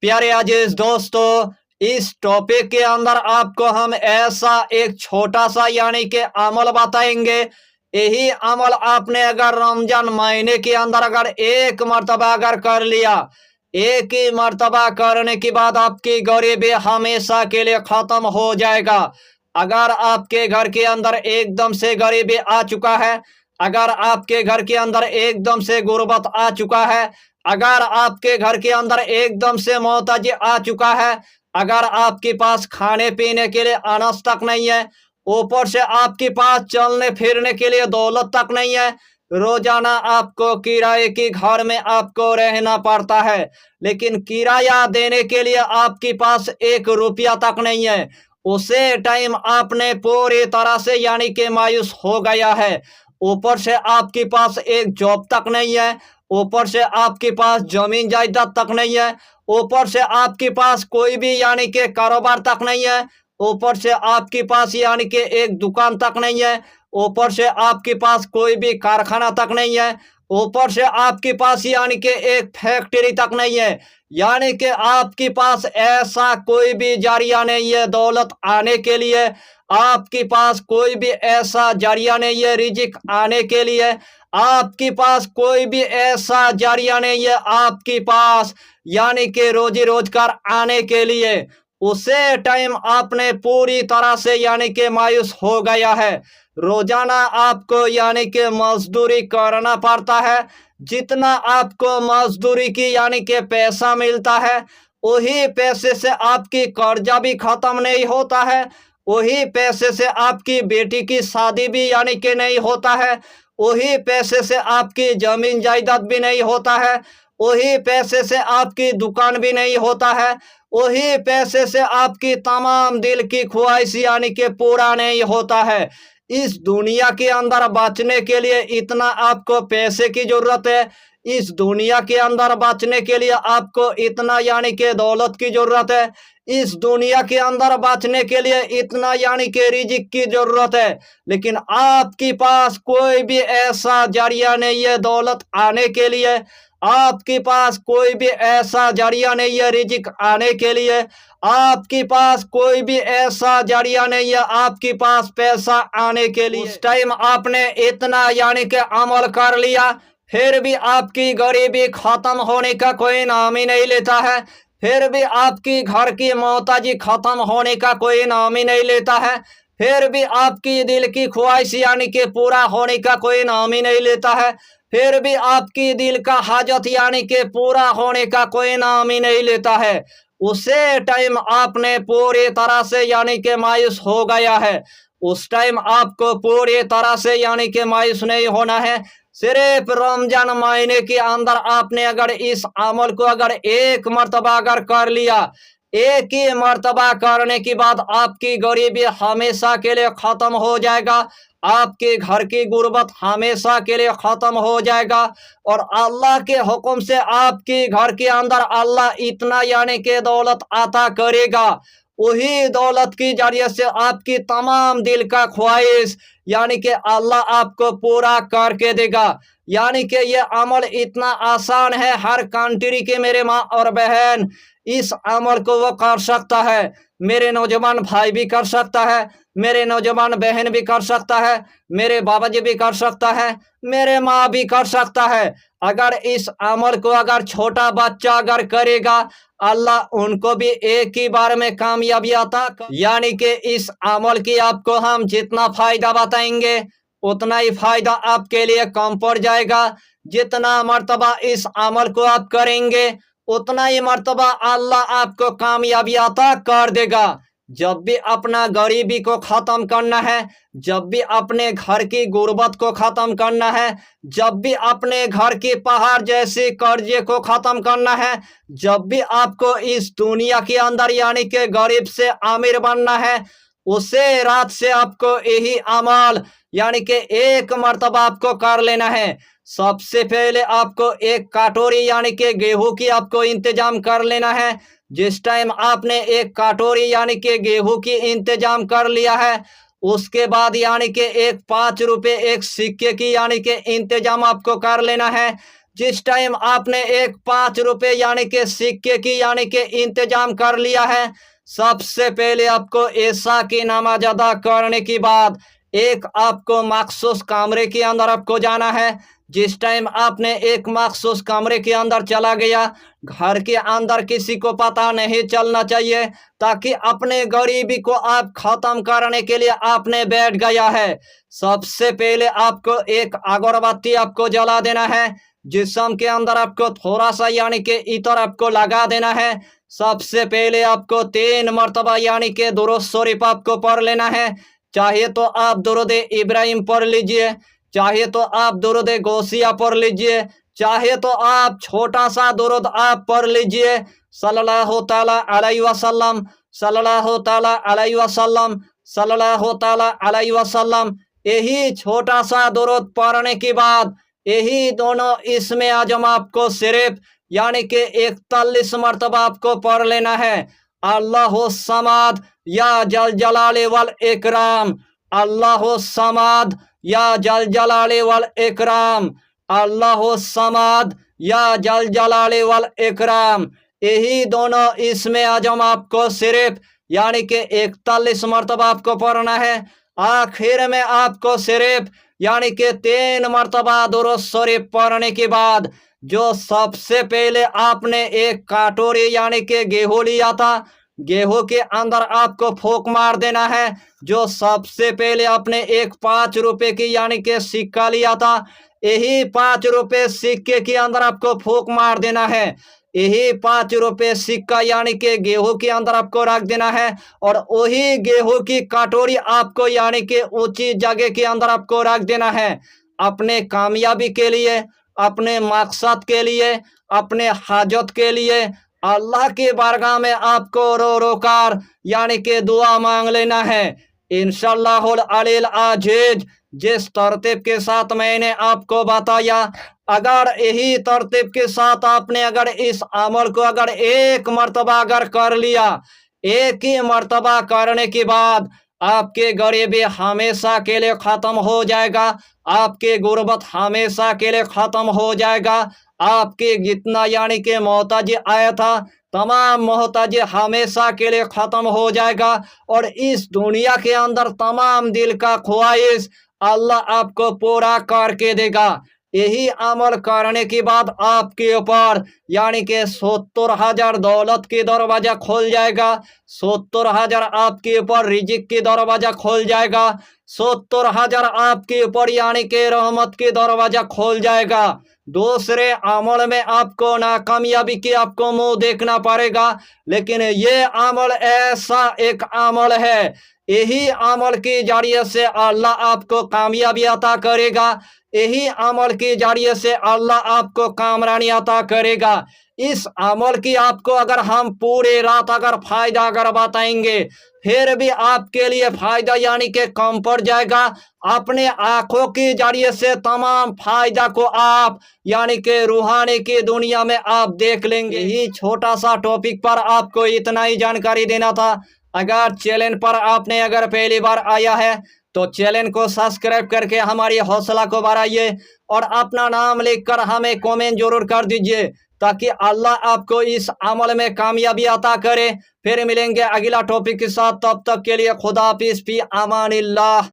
प्यारे अजीज दोस्तों, इस टॉपिक के अंदर आपको हम ऐसा एक छोटा सा यानी कि अमल बताएंगे। यही अमल आपने अगर रमजान महीने के अंदर अगर एक मर्तबा अगर कर लिया, एक ही मर्तबा करने के बाद आपकी गरीबी हमेशा के लिए खत्म हो जाएगा। अगर आपके घर के अंदर एकदम से गरीबी आ चुका है, अगर आपके घर के अंदर एकदम से गुर्बत आ चुका है, अगर आपके घर के अंदर एकदम से मोहताजी आ चुका है, अगर आपके पास खाने पीने के लिए अनाज तक नहीं है, ऊपर से आपके पास चलने फिरने के लिए दौलत तक नहीं है, रोजाना आपको किराए के घर में आपको रहना पड़ता है, लेकिन किराया देने के लिए आपके पास 1 रुपया तक नहीं है। उसे टाइम आपने पूरी तरह से यानी कि मायूस हो गया है। ऊपर से आपके पास एक जॉब तक नहीं है, ऊपर से आपके पास जमीन जायदाद तक नहीं है, ऊपर से आपके पास कोई भी यानी कि कारोबार तक नहीं है, ऊपर से आपके पास यानी कि एक दुकान तक नहीं है, ऊपर से आपके पास कोई भी कारखाना तक नहीं है, ऊपर से आपके पास यानी कि एक फैक्ट्री तक नहीं है, यानी कि आपके पास ऐसा कोई भी जरिया नहीं है दौलत आने के लिए। आपके पास कोई भी ऐसा जरिया नहीं है रिजिक आने के लिए। आपके पास कोई भी ऐसा जरिया नहीं है आपके पास यानी कि रोजी रोजगार आने के लिए। उसे टाइम आपने पूरी तरह से यानी कि मायूस हो गया है। रोजाना आपको यानी कि मजदूरी करना पड़ता है। जितना आपको मजदूरी की यानी कि पैसा मिलता है, वही पैसे से आपकी कर्जा भी खत्म नहीं होता है, वही पैसे से आपकी बेटी की शादी भी यानी कि नहीं होता है, वही पैसे से आपकी जमीन जायदाद भी नहीं होता है, वही पैसे से आपकी दुकान भी नहीं होता है, वही पैसे से आपकी तमाम दिल की ख्वाहिश यानी कि पूरा नहीं होता है। इस दुनिया के अंदर बचने के लिए इतना आपको पैसे की जरूरत है, इस दुनिया के अंदर बचने के लिए आपको इतना यानी कि दौलत की जरूरत है, इस दुनिया के अंदर बचने के लिए इतना यानी कि रिजिक की जरूरत है, लेकिन आपके पास कोई भी ऐसा जरिया नहीं है दौलत आने के लिए। आपके पास कोई भी ऐसा जरिया नहीं है रिजिक आने के लिए। आपके पास कोई भी ऐसा जरिया नहीं है आपके पास पैसा आने के लिए। उस टाइम आपने इतना यानी कि अमल कर लिया, फिर भी आपकी गरीबी खत्म होने का कोई नाम ही नहीं लेता है, फिर भी आपकी घर की मोहताजी खत्म होने का कोई नाम ही नहीं लेता है, फिर भी आपकी दिल की ख्वाहिश यानी कि पूरा होने का कोई नाम ही नहीं लेता है, फिर भी आपकी दिल का हाजत यानी कि पूरा होने का कोई नाम ही नहीं लेता है। उसे टाइम आपने पूरी तरह से यानी कि मायूस हो गया है। उस टाइम आपको पूरी तरह से यानी कि मायूस नहीं होना है। सिर्फ रमजान महीने के अंदर आपने अगर इस अमल को अगर एक मर्तबा अगर कर लिया, एक ही मर्तबा करने के बाद आपकी गरीबी हमेशा के लिए खत्म हो जाएगा, आपके घर की गुर्बत हमेशा के लिए खत्म हो जाएगा, और अल्लाह के हुक्म से आपके घर के अंदर अल्लाह इतना यानी कि दौलत अता करेगा, वही दौलत की जरिए से आपकी तमाम दिल का ख्वाहिश यानी कि अल्लाह आपको पूरा करके देगा। यानी कि ये अमल इतना आसान है, हर कंट्री के मेरे माँ और बहन इस अमल को वो कर सकता है। मेरे नौजवान भाई भी कर सकता है, मेरे नौजवान बहन भी कर सकता है, मेरे बाबा जी भी कर सकता है, मेरे माँ भी कर सकता है। अगर इस अमल को अगर छोटा बच्चा अगर करेगा, अल्लाह उनको भी एक ही बार में कामयाबी अता यानी कि इस अमल की आपको हम जितना फायदा बताएंगे उतना ही फायदा आपके लिए कम पड़ जाएगा। जितना मर्तबा इस अमल को आप करेंगे उतना ही मर्तबा अल्लाह आपको कामयाबी अता कर देगा। जब भी अपना गरीबी को खत्म करना है, जब भी अपने घर की गुर्बत को खत्म करना है, जब भी अपने घर की पहाड़ जैसे कर्जे को खत्म करना है, जब भी आपको इस दुनिया के अंदर यानी कि गरीब से अमीर बनना है, उसे रात से आपको यही अमल यानी कि एक मर्तबा आपको कर लेना है। सबसे पहले आपको एक कटोरी यानी कि गेहूं की आपको इंतजाम कर लेना है। जिस टाइम आपने एक कटोरी यानी कि गेहूं की इंतजाम कर लिया है, उसके बाद यानी कि एक 5 रुपए एक सिक्के की यानी कि इंतजाम आपको कर लेना है। जिस टाइम आपने एक 5 रुपए यानी कि सिक्के की यानी कि इंतजाम कर लिया है, सबसे पहले आपको ऐसा की नमाज अदा करने के बाद एक आपको मखसूस कमरे के अंदर आपको जाना है। जिस टाइम आपने एक मखसूस कमरे के अंदर चला गया, घर के अंदर किसी को पता नहीं चलना चाहिए, ताकि अपने गरीबी को आप खत्म करने के लिए आपने बैठ गया है। सबसे पहले आपको एक अगरबत्ती आपको जला देना है। जिस्म के अंदर आपको थोड़ा सा यानी कि इतर आपको लगा देना है। सबसे पहले आपको 3 मरतबा यानी कि दुरूद शरीफ आपको पढ़ लेना है। चाहे तो आप दुरूद इब्राहिम पढ़ लीजिए, चाहे तो आप दुरूद गौसिया पढ़ लीजिए, चाहे तो आप छोटा सा दुरूद आप पढ़ लीजिए, सल्लल्लाहु ताला अलैहि वसल्लम, सल्लल्लाहु ताला अलैहि वसल्लम, सल्लल्लाहु ताला अलैहि वसल्लम। यही छोटा सा दुरूद पढ़ने के बाद यही दोनों इसमें आजम आपको सिर्फ यानी कि 41 मरतबा आपको पढ़ लेना है। अल्लाहु समाद या जल जलाले वल इकराम, अल्लाहु समाद या जल जलाले वल इकराम, अल्लाहु समाद या जल जलाले वल इकराम। यही दोनों इसमें आजम आपको सिर्फ यानी कि 41 मरतबा आपको पढ़ना है। आखिर में आपको सिर्फ यानी कि 3 मरतबा दुरूद शरीफ पढ़ने के बाद जो सबसे पहले आपने एक कटोरी यानी कि गेहूं लिया था, गेहूं के अंदर आपको फूंक मार देना है। जो सबसे पहले आपने एक 5 रुपए की यानी कि सिक्का लिया था, यही 5 रुपए सिक्के के अंदर आपको फूंक मार देना है। यही 5 रुपए सिक्का यानी कि गेहूं के अंदर आपको रख देना है, और वही गेहूं की कटोरी आपको यानी कि ऊंची जगह के अंदर आपको रख देना है। अपने कामयाबी के लिए, अपने मकसद के लिए, अपने हाजत के लिए अल्लाह की बारगाह में आपको रो रो कर यानी कि दुआ मांग लेना है। इंशाअल्लाहुल अलील अजीज जिस तरतीब के साथ मैंने आपको बताया, अगर यही तरतीब के साथ आपने अगर इस अमल को अगर एक मर्तबा अगर कर लिया, एक ही मर्तबा करने के बाद आपके गरीबी हमेशा के लिए खत्म हो जाएगा, आपके गुर्बत हमेशा के लिए खत्म हो जाएगा। आपके जितना यानी कि मोहताजी आया था, तमाम मोहताजी हमेशा के लिए खत्म हो जाएगा, और इस दुनिया के अंदर तमाम दिल का ख्वाहिश अल्लाह आपको पूरा करके देगा। यही अमल करने के बाद आपके ऊपर यानी कि 70,000 दौलत की दरवाजा खोल जाएगा, 70,000 आपके ऊपर रिजिक की दरवाजा खोल जाएगा, 70,000 आपके ऊपर यानी कि रहमत की दरवाजा खोल जाएगा। दूसरे अमल में आपको नाकामयाबी की आपको मुंह देखना पड़ेगा, लेकिन ये अमल ऐसा एक अमल है, यही अमल के जरिए से अल्लाह आपको कामयाबी अता करेगा, यही अमल के जरिए से अल्लाह आपको कामरानी अता करेगा। इस अमल की आपको अगर हम पूरे रात अगर फायदा अगर बताएंगे, फिर भी आपके लिए फायदा यानी कि कम पड़ जाएगा। अपने आंखों के जरिए से तमाम फायदा को आप यानी कि रूहानी की दुनिया में आप देख लेंगे। यही छोटा सा टॉपिक पर आपको इतना ही जानकारी देना था। अगर चैनल पर आपने अगर पहली बार आया है तो चैनल को सब्सक्राइब करके हमारी हौसला को बढ़ाइए, और अपना नाम लिखकर हमें कमेंट जरूर कर दीजिए, ताकि अल्लाह आपको इस अमल में कामयाबी अता करे। फिर मिलेंगे अगला टॉपिक के साथ, तब तक के लिए खुदा हाफिज़, फी अमानिल्लाह।